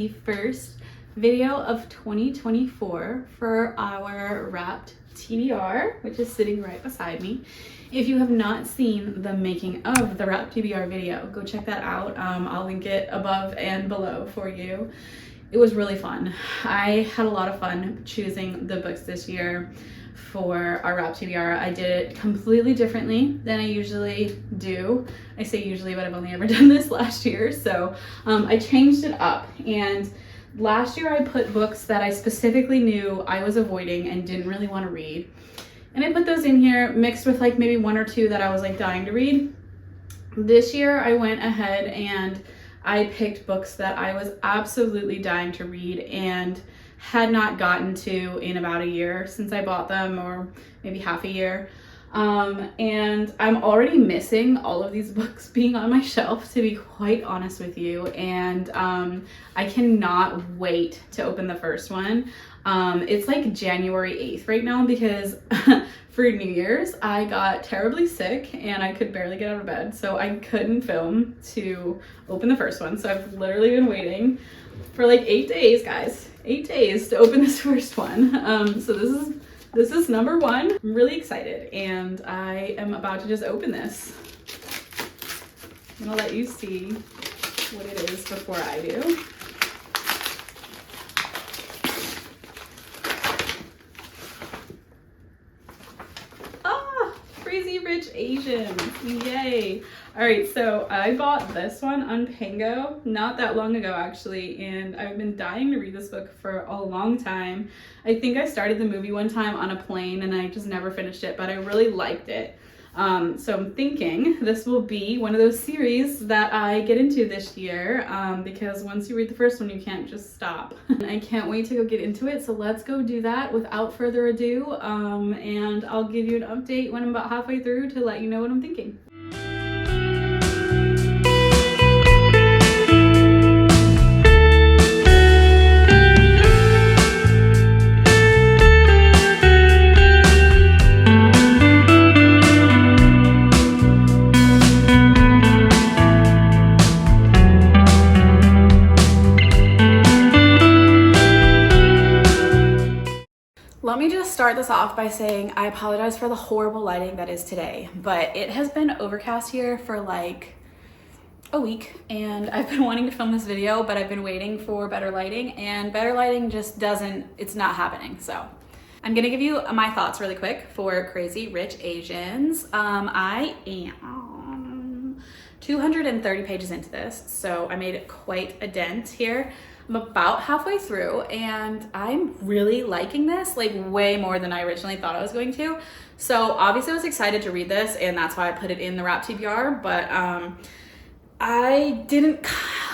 the first video of 2024 for our wrapped TBR, which is sitting right beside me. If you have not seen the making of the wrapped TBR video, go check that out. I'll link it above and below for you. It was really fun. I had a lot of fun choosing the books this year for our wrapped TBR. I did it completely differently than I usually do. I say usually, but I've only ever done this last year. So I changed it up, and last year I put books that I specifically knew I was avoiding and didn't really want to read. And I put those in here mixed with like maybe one or two that I was like dying to read. This year I went ahead and I picked books that I was absolutely dying to read and had not gotten to in about a year since I bought them, or maybe half a year. And I'm already missing all of these books being on my shelf, to be quite honest with you. And I cannot wait to open the first one. It's like January 8th right now because for New Year's I got terribly sick and I could barely get out of bed, so I couldn't film to open the first one. So I've literally been waiting for like 8 days, guys. 8 days to open this first one. So this is number one. I'm really excited, and I am about to just open this. I'm gonna let you see what it is before I do. Crazy Rich Asians, yay. All right, so I bought this one on Pango not that long ago actually, and I've been dying to read this book for a long time. I think I started the movie one time on a plane and I just never finished it, but I really liked it. So I'm thinking this will be one of those series that I get into this year, because once you read the first one, you can't just stop. I can't wait to go get into it, so let's go do that without further ado, and I'll give you an update when I'm about halfway through to let you know what I'm thinking. Let me just start this off by saying I apologize for the horrible lighting that is today, but it has been overcast here for like a week, and I've been wanting to film this video, but I've been waiting for better lighting, and better lighting just it's not happening. So I'm gonna give you my thoughts really quick for Crazy Rich Asians. I am 230 pages into this, so I made quite a dent here. I'm about halfway through and I'm really liking this, like way more than I originally thought I was going to. So obviously I was excited to read this, and that's why I put it in the wrap TBR, but I didn't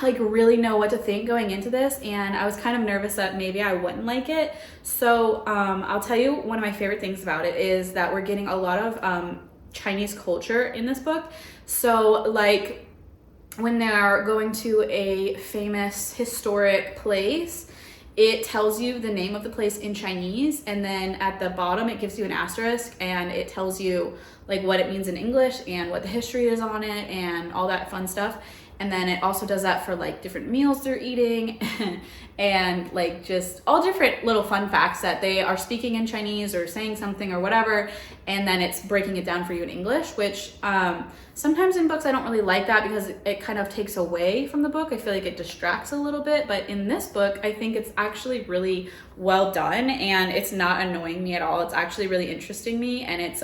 like really know what to think going into this, and I was kind of nervous that maybe I wouldn't like it. So I'll tell you, one of my favorite things about it is that we're getting a lot of Chinese culture in this book. So like when they're going to a famous historic place, it tells you the name of the place in Chinese, and then at the bottom it gives you an asterisk and it tells you like what it means in English and what the history is on it and all that fun stuff. And then it also does that for like different meals they're eating and like just all different little fun facts that they are speaking in Chinese or saying something or whatever. And then it's breaking it down for you in English, which sometimes in books I don't really like that because it kind of takes away from the book. I feel like it distracts a little bit, but in this book, I think it's actually really well done, and it's not annoying me at all. It's actually really interesting me, and it's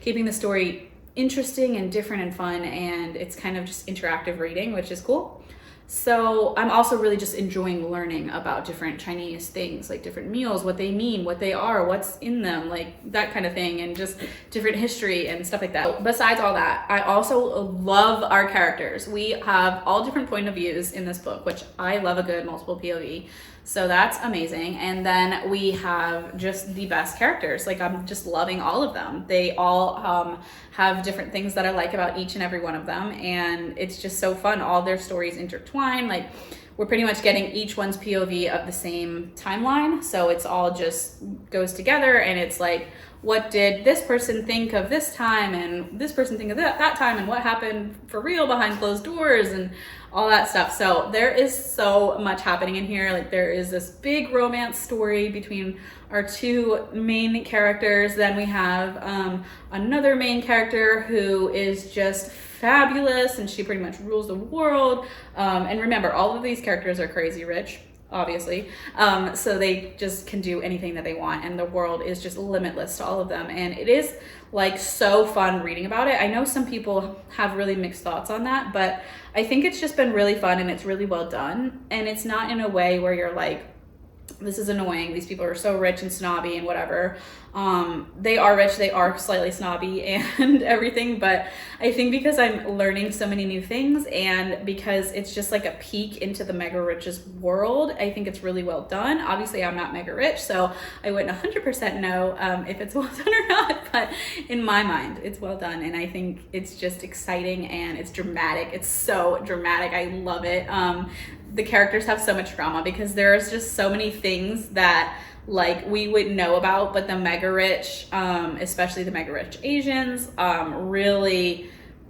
keeping the story interesting and different and fun, and it's kind of just interactive reading, which is cool. So I'm also really just enjoying learning about different Chinese things, like different meals, what they mean, what they are, what's in them, like that kind of thing, and just different history and stuff like that. Besides all that, I also love our characters. We have all different point of views in this book, which I love a good multiple POV. So that's amazing. And then we have just the best characters. Like I'm just loving all of them. They all have different things that I like about each and every one of them. And it's just so fun. All their stories intertwine. Like we're pretty much getting each one's POV of the same timeline. So it's all just goes together, and it's like, what did this person think of this time and this person think of that time, and what happened for real behind closed doors, and all that stuff. So there is so much happening in here. Like there is this big romance story between our two main characters. Then we have another main character who is just fabulous, and she pretty much rules the world. And remember, all of these characters are crazy rich, obviously. So they just can do anything that they want, and the world is just limitless to all of them. And it is like so fun reading about it. I know some people have really mixed thoughts on that, but I think it's just been really fun, and it's really well done. And it's not in a way where you're like, this is annoying, these people are so rich and snobby and whatever. They are rich, they are slightly snobby and everything, but I think because I'm learning so many new things, and because it's just like a peek into the mega rich's world, I think it's really well done. Obviously I'm not mega rich, so I wouldn't 100% know if it's well done or not, but in my mind it's well done, and I think it's just exciting and it's dramatic. It's so dramatic, I love it. The characters have so much drama because there's just so many things that like we would know about, but the mega rich, especially the mega rich Asians, really,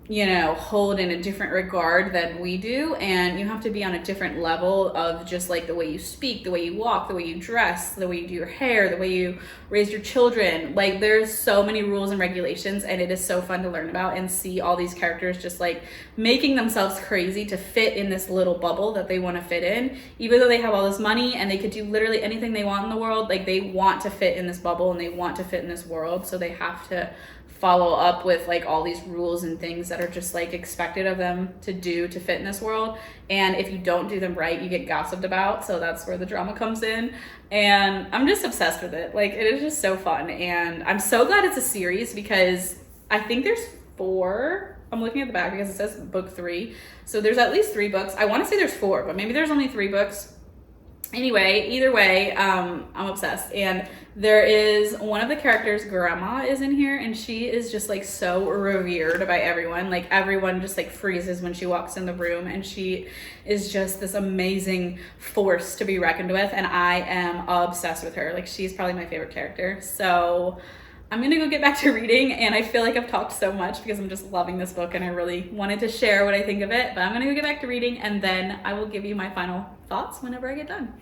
you know, hold in a different regard than we do. And you have to be on a different level of just like the way you speak, the way you walk, the way you dress, the way you do your hair, the way you raise your children. Like there's so many rules and regulations, and it is so fun to learn about and see all these characters just like making themselves crazy to fit in this little bubble that they want to fit in. Even though they have all this money and they could do literally anything they want in the world, like they want to fit in this bubble and they want to fit in this world. So they have to follow up with like all these rules and things that are just like expected of them to do to fit in this world. And if you don't do them right, you get gossiped about. So that's where the drama comes in. And I'm just obsessed with it. Like it is just so fun. And I'm so glad it's a series because I think there's 4. I'm looking at the back because it says book 3. So there's at least 3 books. I want to say there's 4, but maybe there's only 3 books. Anyway, either way, I'm obsessed. And there is one of the characters, grandma, is in here, and she is just like so revered by everyone. Like everyone just like freezes when she walks in the room, and she is just this amazing force to be reckoned with, and I am obsessed with her. Like she's probably my favorite character. So I'm gonna go get back to reading, and I feel like I've talked so much because I'm just loving this book and I really wanted to share what I think of it, but I'm gonna go get back to reading, and then I will give you my final thoughts whenever I get done.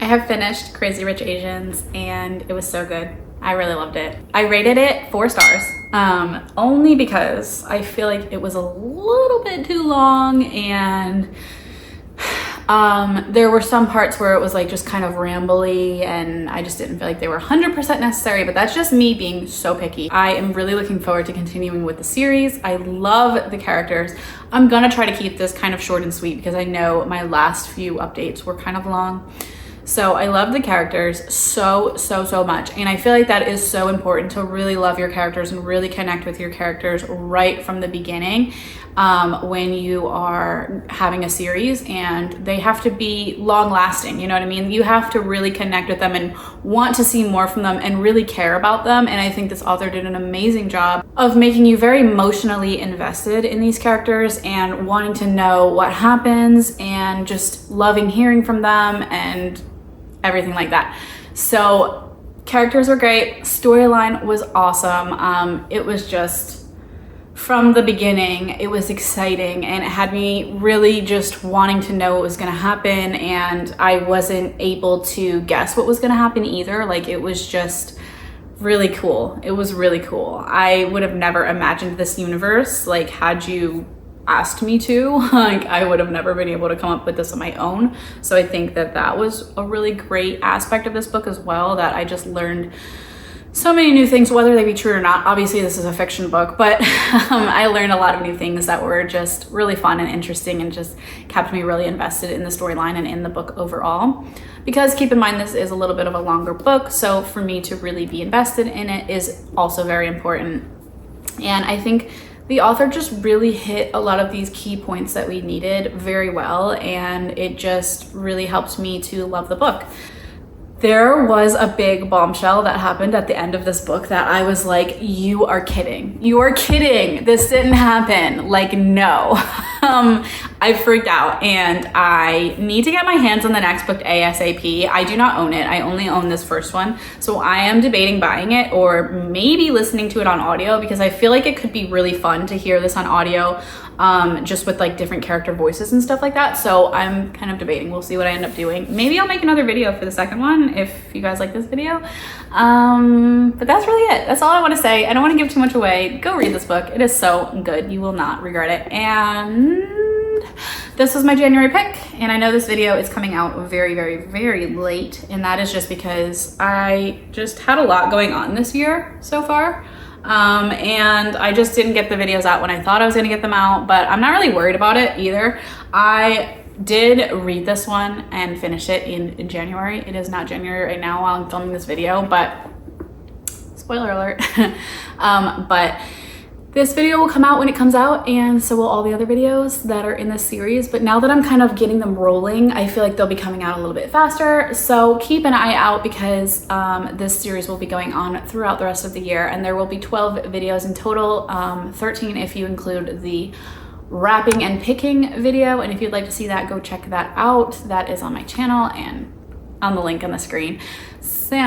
I have finished Crazy Rich Asians and it was so good. I really loved it. I rated it 4 stars, only because I feel like it was a little bit too long, and there were some parts where it was like just kind of rambly, and I just didn't feel like they were 100% necessary, but that's just me being so picky. I am really looking forward to continuing with the series. I love the characters. I'm gonna try to keep this kind of short and sweet because I know my last few updates were kind of long. So I love the characters so much, and I feel like that is so important, to really love your characters and really connect with your characters right from the beginning when you are having a series, and they have to be long lasting, you know what I mean? You have to really connect with them and want to see more from them and really care about them. And I think this author did an amazing job of making you very emotionally invested in these characters and wanting to know what happens and just loving hearing from them and everything like that. So characters were great, storyline was awesome. It was just, from the beginning, it was exciting, and it had me really just wanting to know what was gonna happen, and I wasn't able to guess what was gonna happen either. Like it was just really cool. It was really cool. I would have never imagined this universe, like had you asked me to. Like I would have never been able to come up with this on my own. So I think that that was a really great aspect of this book as well, that I just learned so many new things, whether they be true or not. Obviously this is a fiction book, but I learned a lot of new things that were just really fun and interesting, and just kept me really invested in the storyline and in the book overall. Because keep in mind, this is a little bit of a longer book, so for me to really be invested in it is also very important. And I think the author just really hit a lot of these key points that we needed very well, and it just really helped me to love the book. There was a big bombshell that happened at the end of this book that I was like, you are kidding. You are kidding. This didn't happen. Like, no. I freaked out and I need to get my hands on the next book ASAP. I do not own it. I only own this first one. So I am debating buying it or maybe listening to it on audio because I feel like it could be really fun to hear this on audio, just with like different character voices and stuff like that. So I'm kind of debating. We'll see what I end up doing. Maybe I'll make another video for the second one if you guys like this video. But that's really it. That's all I want to say. I don't want to give too much away. Go read this book. It is so good. You will not regret it. And this was my January pick, and I know this video is coming out very, very, very late, and that is just because I just had a lot going on this year so far. And I just didn't get the videos out when I thought I was gonna get them out, but I'm not really worried about it either. I did read this one and finish it in January. It is not January right now while I'm filming this video, but spoiler alert. But this video will come out when it comes out, and so will all the other videos that are in this series. But now that I'm kind of getting them rolling, I feel like they'll be coming out a little bit faster. So keep an eye out because this series will be going on throughout the rest of the year, and there will be 12 videos in total, 13 if you include the wrapping and picking video. And if you'd like to see that, go check that out. That is on my channel and on the link on the screen. So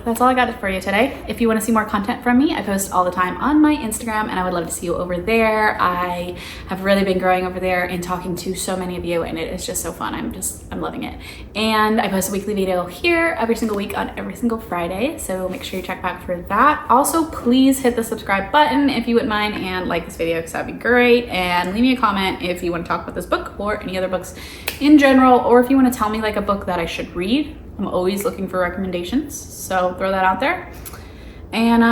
that's all I got for you today. If you want to see more content from me, I post all the time on my Instagram, and I would love to see you over there. I have really been growing over there and talking to so many of you, and it is just so fun. I'm loving it. And I post a weekly video here every single week on every single Friday, so make sure you check back for that. Also, please hit the subscribe button if you wouldn't mind, and like this video because that'd be great. And leave me a comment if you want to talk about this book or any other books in general, or if you want to tell me like a book that I should read. I'm always looking for recommendations, so throw that out there. And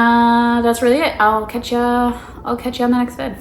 that's really it. I'll catch you on the next vid.